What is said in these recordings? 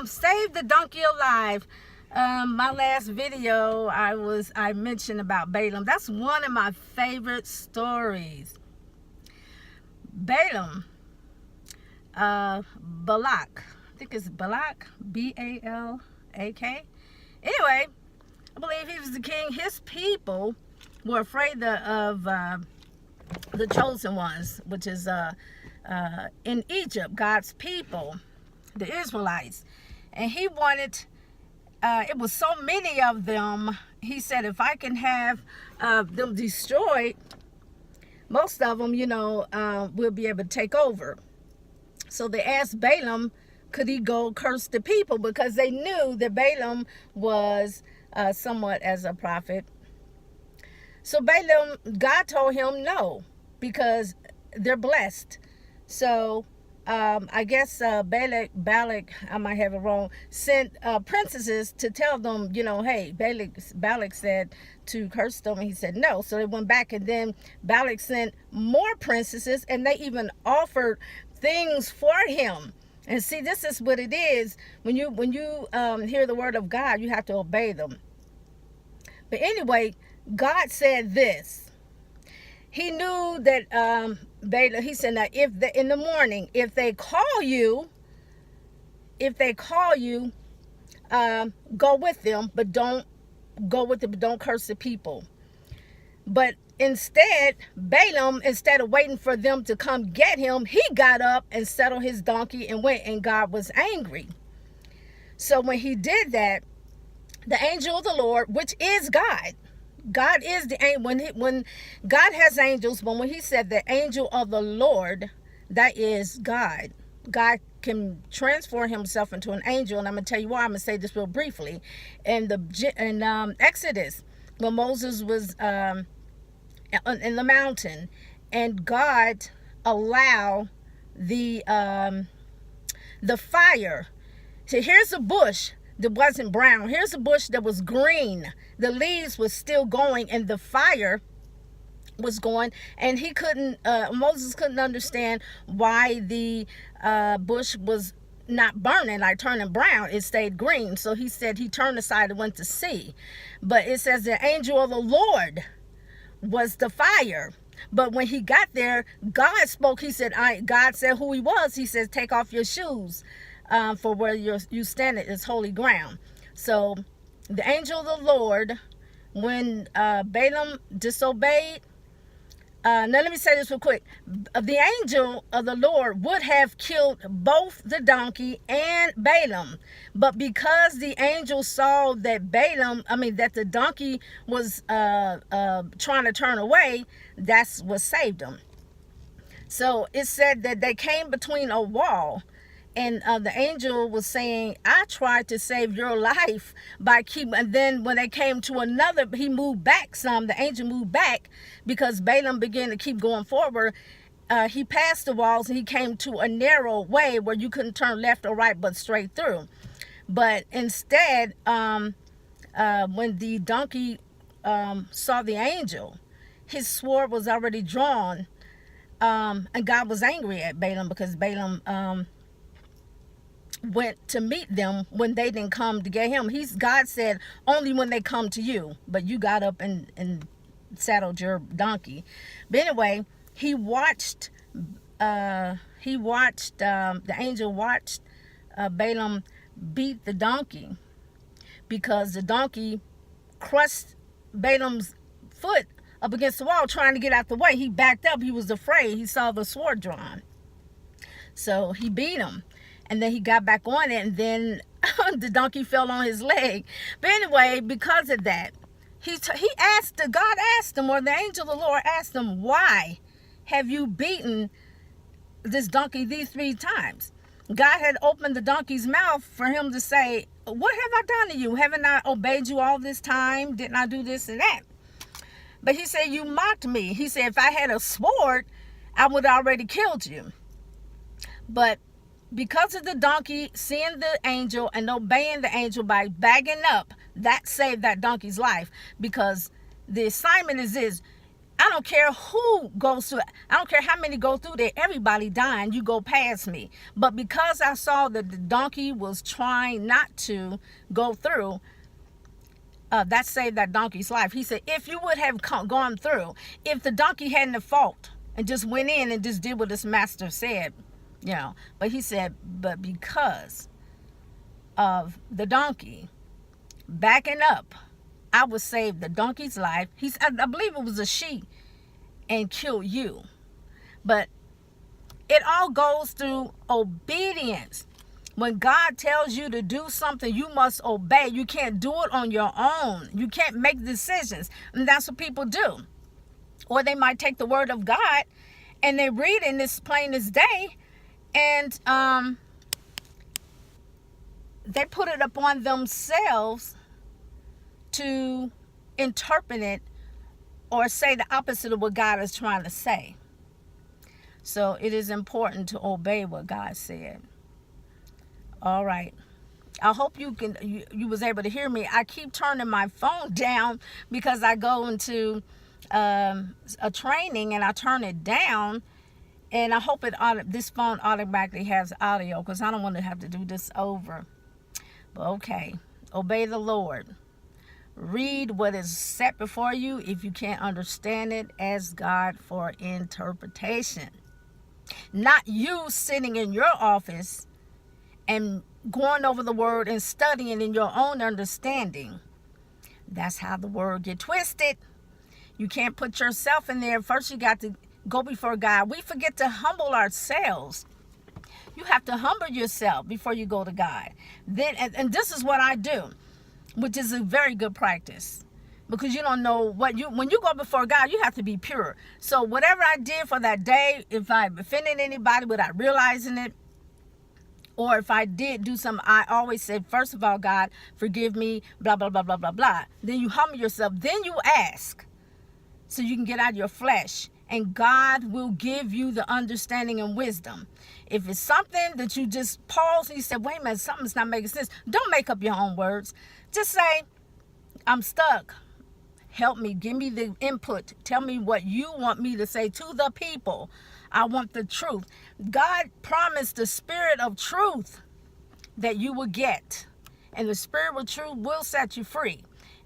Save the donkey alive. My last video, I mentioned about Balaam. That's one of my favorite stories. Balaam, Balak. I think it's Balak, B-A-L-A-K. Anyway, I believe he was the king. His people were afraid of the chosen ones, which is in Egypt, God's people, the Israelites. And he wanted, it was so many of them, he said, if I can have them destroyed, most of them, we'll be able to take over. So they asked Balaam, could he go curse the people? Because they knew that Balaam was somewhat as a prophet. So Balaam, God told him no, because they're blessed. So I guess Balak, I might have it wrong, sent princesses to tell them, hey, Balak said to curse them, and he said no. So they went back, and then Balak sent more princesses, and they even offered things for him. And see, this is what it is. When you hear the word of God, you have to obey them. But anyway, God said this. He knew that Balaam, he said, now in the morning, if they call you, go with them, but don't go with them, but don't curse the people. But instead, Balaam, instead of waiting for them to come get him, he got up and settled his donkey and went, and God was angry. So when he did that, the angel of the Lord, which is God, God is the angel. When God has angels, but when he said the angel of the Lord, that is God. God can transform himself into an angel, and I'm gonna tell you why. I'm gonna say this real briefly. In Exodus, when Moses was in the mountain, and God allowed the fire. So here's a bush that wasn't brown. Here's a bush that was green. The leaves was still going, and the fire was going, and he couldn't, Moses couldn't understand why the bush was not burning, like turning brown. It stayed green. So he said he turned aside and went to see. But it says the angel of the Lord was the fire. But when he got there, God spoke. He said, God said who he was. He says, take off your shoes, for where you stand is holy ground. So the angel of the Lord, when Balaam disobeyed, now let me say this real quick. The angel of the Lord would have killed both the donkey and Balaam, but because the angel saw that that the donkey was trying to turn away, that's what saved him. So it said that they came between a wall, and the angel was saying, I tried to save your life by and then when they came to another, he moved back some. The angel moved back because Balaam began to keep going forward. He passed the walls, and he came to a narrow way where you couldn't turn left or right, but straight through. But instead, when the donkey saw the angel, his sword was already drawn, and God was angry at Balaam because Balaam went to meet them when they didn't come to get him. God said only when they come to you, but you got up and saddled your donkey. But anyway, the angel watched Balaam beat the donkey, because the donkey crushed Balaam's foot up against the wall trying to get out the way. He backed up. He was afraid. He saw the sword drawn. So he beat him. And then he got back on it, and then the donkey fell on his leg. But anyway, because of that, God asked him, or the angel of the Lord asked him, why have you beaten this donkey these 3 times? God had opened the donkey's mouth for him to say, what have I done to you? Haven't I obeyed you all this time? Didn't I do this and that? But he said, you mocked me. He said, if I had a sword, I would have already killed you. But because of the donkey seeing the angel and obeying the angel by bagging up, that saved that donkey's life. Because the assignment is this: I don't care who goes through it. I don't care how many go through there. Everybody dying, you go past me. But because I saw that the donkey was trying not to go through, that saved that donkey's life. He said, if you would have gone through, if the donkey hadn't have fought and just went in and just did what his master said, but he said, but because of the donkey backing up, I would save the donkey's life. I believe it was a sheep, and kill you. But it all goes through obedience. When God tells you to do something, you must obey. You can't do it on your own. You can't make decisions. And that's what people do. Or they might take the word of God and they read in this plain as day, and they put it upon themselves to interpret it or say the opposite of what God is trying to say. So it is important to obey what God said. All right. I hope you was able to hear me. I keep turning my phone down because I go into a training and I turn it down, and I hope this phone automatically has audio, because I don't want to have to do this over. But okay, obey the Lord. Read what is set before you. If you can't understand it, ask God for interpretation. Not you sitting in your office and going over the word and studying in your own understanding. That's how the word get twisted. You can't put yourself in there. First, you got to go before God. We forget to humble ourselves. You have to humble yourself before you go to God. Then, and this is what I do, which is a very good practice, because you don't know when you go before God, you have to be pure. So whatever I did for that day, if I offended anybody without realizing it, or if I did do something, I always said, first of all, God, forgive me, blah, blah, blah, blah, blah, blah. Then you humble yourself. Then you ask so you can get out of your flesh, and God will give you the understanding and wisdom. If it's something that you just pause and you say, wait a minute, something's not making sense, don't make up your own words. Just say, I'm stuck. Help me. Give me the input. Tell me what you want me to say to the people. I want the truth. God promised the spirit of truth that you will get. And the spirit of truth will set you free.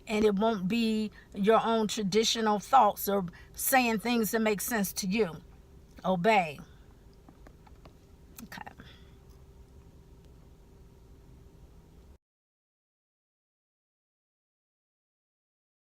And it won't be your own traditional thoughts or saying things that make sense to you. Obey.